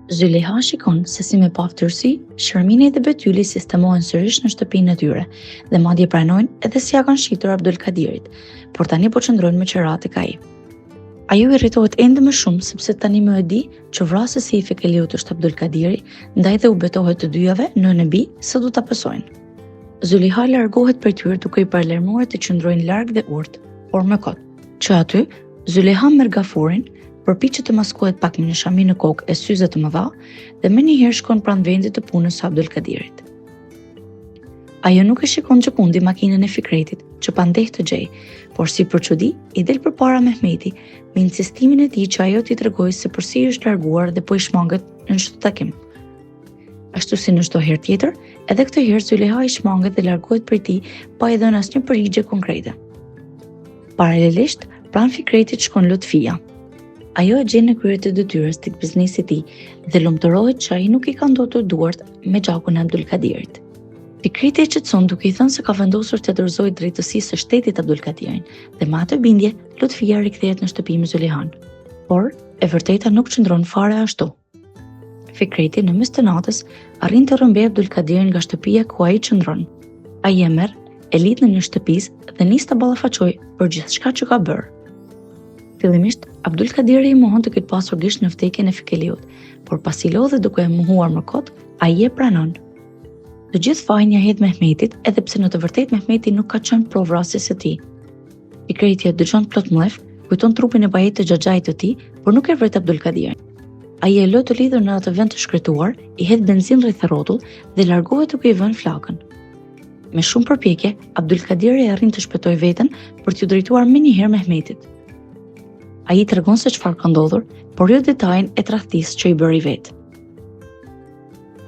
Zyleyha shikon se si me paftërsi, Shermini dhe Bethyli sistemohen sërish në shtëpinë e tyre dhe madje pranojnë edhe si ja kanë shitur Abdulkadirit, por tani po qëndrojnë me qerat tek ai. Ajo irritohet ende më shumë sepse tani më e di që vrasësi i Fekeliut është Abdulkadiri, ndaj dhe u betohet të dyjave në nebi se do ta pësojnë. Zyleyha largohet prej tyre duke i paralajmëruar të qëndrojnë larg dhe urtë, por me kot. Që aty, Zyleyha merr gafurin, përpiqet të maskohet pak me një shami në kokë e syze të mëdha dhe menjëherë shkon pranë vendit të punës së Abdulkadirit. Ajo nuk e shikon gjekundi makinën e Fikretit, që pandeh të gjej, por si për çudi, i del përpara Mehmeti me insistimin e tij që ajo t'i tregojë se përsi është larguar dhe po i shmanget në çdo takim. Ashtu si në çdo herë tjetër, edhe këtë herë Zyleyha i shmanget dhe largohet prej tij pa i dhënë asnjë përgjigje konkrete. Paralelisht, pranë Fikretit shkon Lutfia. Ajo e gjen në krye të detyrës tek biznesi i tij dhe lumturohet që ai nuk i ka ndotur duart me gjakun e Abdulkadirit. Fikreti e qetëson duke i thënë se ka vendosur të dorëzojë drejtësisë së shtetit Abdulkadirin dhe me atë bindje Lutfia rikthehet në shtëpi me Zyleyhan. Por e vërteta nuk qëndron fare ashtu. Fikreti në mes të natës arrin të rrëmbejë Abdulkadirin nga shtëpia ku ai qëndron. Ai e merr, e lidh në një shtëpis dhe nis ta ballafaqojë për gjithçka që ka bërë. Fillimisht, Abdulkadiri i mohon të ketë pasur dish në vdekjen e Fikeliut, por pasi lodhet duke e mohuar më kot, ai e pranon. Të gjithë fajin ja hedh Mehmetit, edhe pse në të vërtetë Mehmeti nuk ka qenë provrasës së tij. Fikreti e dëgjon plot mllef, kujton trupin e bajit të xhaxhait të tij, por nuk e vret Abdulkadirin. Ai e lë të lidhur në atë vend të shkretuar, i hedh benzinë rreth rrotull dhe largohet duke i vënë flakën. Me shumë përpjekje, Abdulkadiri arrin të shpëtojë veten për t'u drejtuar menjëherë Mehmetit. Ai tregon se çfarë ka ndodhur, por jo detajin e tradhtisë që i bëri vet.